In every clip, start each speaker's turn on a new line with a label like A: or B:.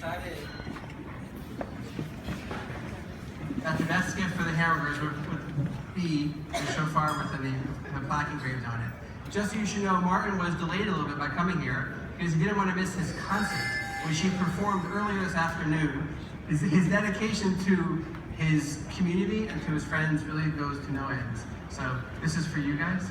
A: excited.
B: That the best gift for the Handwerkers would be the shofar with the plaque engraved on it. Just so you should know, Martin was delayed a little bit by coming here because he didn't want to miss his concert, which he performed earlier this afternoon. His dedication to his community and to his friends really goes to no ends. So this is for you guys.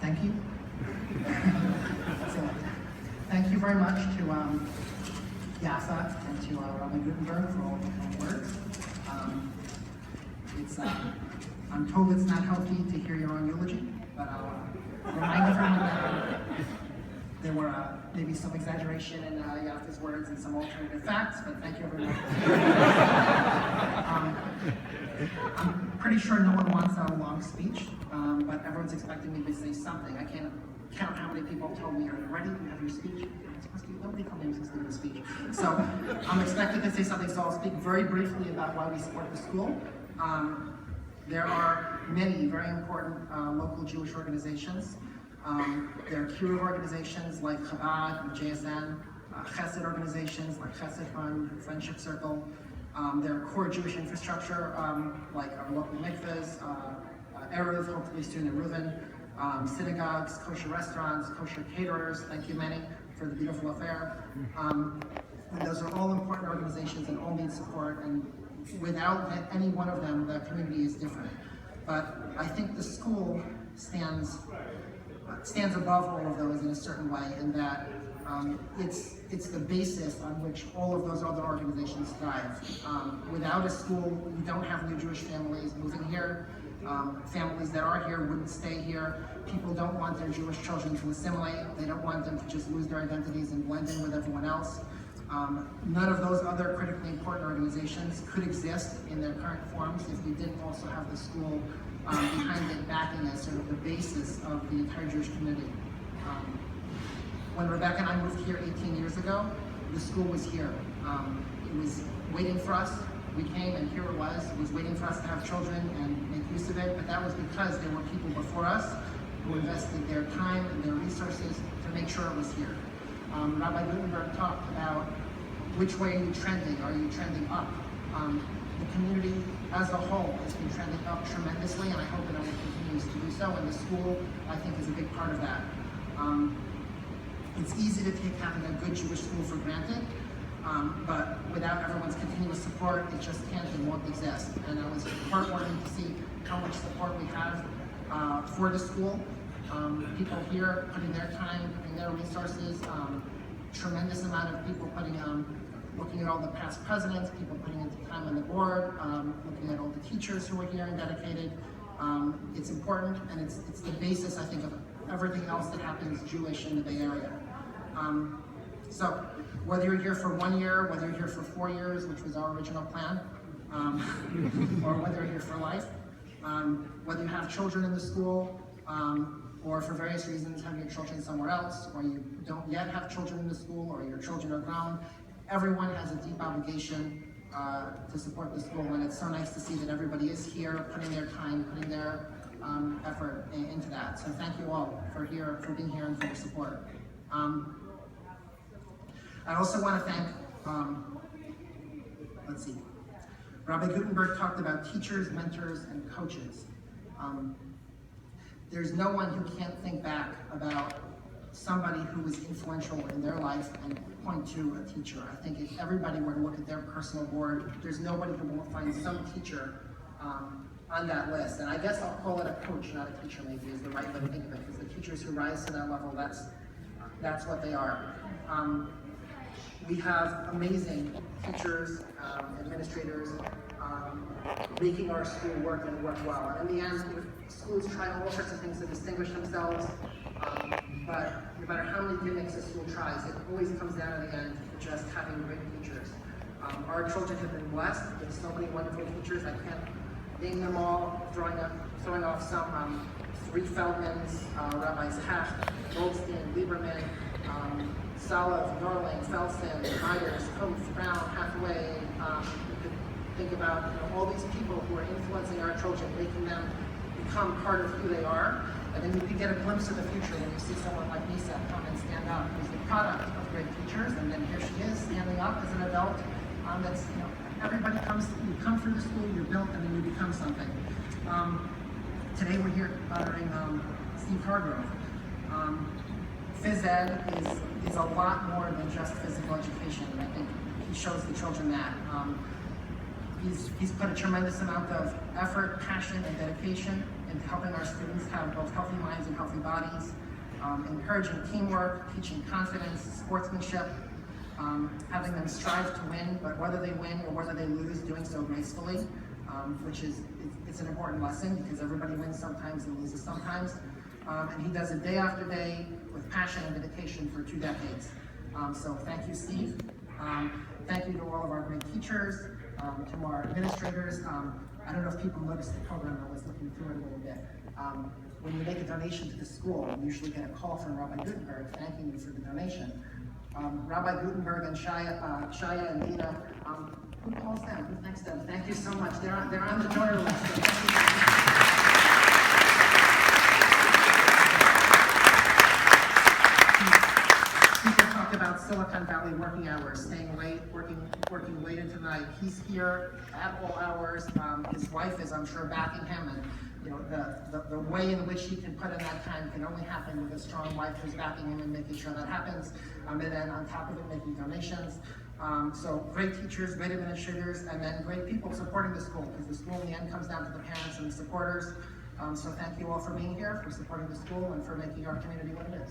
C: Thank you. So, thank you very much to Yasa and to Rabbi Gutenberg for all the kind words. I'm told it's not healthy to hear your own eulogy, but I'll remind everyone that there were maybe some exaggeration in Yasa's words and some alternative facts, but thank you very much. I'm pretty sure no one wants a long speech, but everyone's expecting me to say something. I can't count how many people told me, are you ready? You have your speech? Nobody told me I was supposed to give a speech. So I'm expected to say something, so I'll speak very briefly about why we support the school. There are many very important local Jewish organizations. There are Kiruv organizations like Chabad and JSN, Chesed organizations like Chesed Fund, Friendship Circle. There are core Jewish infrastructure like our local mikvahs, Erev, hopefully soon in Reuven, synagogues, kosher restaurants, kosher caterers, thank you many for the beautiful affair. And those are all important organizations and all need support, and without any one of them, the community is different. But I think the school stands above all of those in a certain way, in that it's the basis on which all of those other organizations thrive. Without a school, you don't have new Jewish families moving here. Families that are here wouldn't stay here. People don't want their Jewish children to assimilate. They don't want them to just lose their identities and blend in with everyone else. None of those other critically important organizations could exist in their current forms if we didn't also have the school behind it, backing as sort of the basis of the entire Jewish community. When Rebecca and I moved here 18 years ago, the school was here. It was waiting for us. We came and here it was waiting for us to have children and make use of it, but that was because there were people before us who invested their time and their resources to make sure it was here. Rabbi Gutenberg talked about which way are you trending? Are you trending up? The community as a whole has been trending up tremendously, and I hope it only continues to do so, and the school, I think, is a big part of that. It's easy to take having a good Jewish school for granted, but without everyone's continuous support, it just can't and won't exist. And it was heartwarming to see how much support we have for the school. People here putting their time, putting their resources, tremendous amount of people looking at all the past presidents, people putting into time on the board, looking at all the teachers who are here and dedicated. It's important, and it's the basis, I think, of everything else that happens Jewish in the Bay Area. So whether you're here for 1 year, whether you're here for 4 years, which was our original plan, or whether you're here for life, whether you have children in the school, or for various reasons have your children somewhere else, or you don't yet have children in the school, or your children are grown, everyone has a deep obligation to support the school, and it's so nice to see that everybody is here, putting their time, putting their effort into that. So thank you all for being here and for your support. I also want to thank, Rabbi Gutenberg talked about teachers, mentors, and coaches. There's no one who can't think back about somebody who was influential in their life and point to a teacher. I think if everybody were to look at their personal board, there's nobody who won't find some teacher on that list. And I guess I'll call it a coach, not a teacher maybe is the right way to think of it, because the teachers who rise to that level, that's what they are. We have amazing teachers, administrators, making our school work and work well. And in the end, schools try all sorts of things to distinguish themselves, but no matter how many gimmicks a school tries, it always comes down in the end to just having great teachers. Our children have been blessed with so many wonderful teachers. I can't name them all, throwing off some, three Feldmans, Rabbis Hecht, Goldstein, Lieberman, Salov, Norling, Felsen, Myers, Coates, Brown, Hathaway. You could think about all these people who are influencing our children, making them become part of who they are. And then you can get a glimpse of the future when you see someone like Nisa come and stand up, who's the product of great teachers, and then here she is standing up as an adult. That's, everybody you come through the school, you're built, and then you become something. Today we're here honoring Steve Hargrove. Phys ed is a lot more than just physical education, and I think he shows the children that. He's put a tremendous amount of effort, passion, and dedication into helping our students have both healthy minds and healthy bodies, encouraging teamwork, teaching confidence, sportsmanship, having them strive to win, but whether they win or whether they lose, doing so gracefully, which it's an important lesson because everybody wins sometimes and loses sometimes. And he does it day after day with passion and dedication for 2 decades. So thank you, Steve. Thank you to all of our great teachers, to our administrators. I don't know if people noticed the program. I was looking through it a little bit. When you make a donation to the school, you usually get a call from Rabbi Gutenberg thanking you for the donation. Rabbi Gutenberg and Shaya and Nina, who calls them? Who thanks them? Thank you so much. They're on the donor list. So people talk about Silicon Valley working hours, staying late, working late into the night. He's here at all hours. His wife is, I'm sure, backing him, and the way in which he can put in that time can only happen with a strong wife who's backing him and making sure that happens. And then on top of it, making donations. So great teachers, great administrators, and then great people supporting the school, because the school in the end comes down to the parents and the supporters. So thank you all for being here, for supporting the school, and for making our community what it is.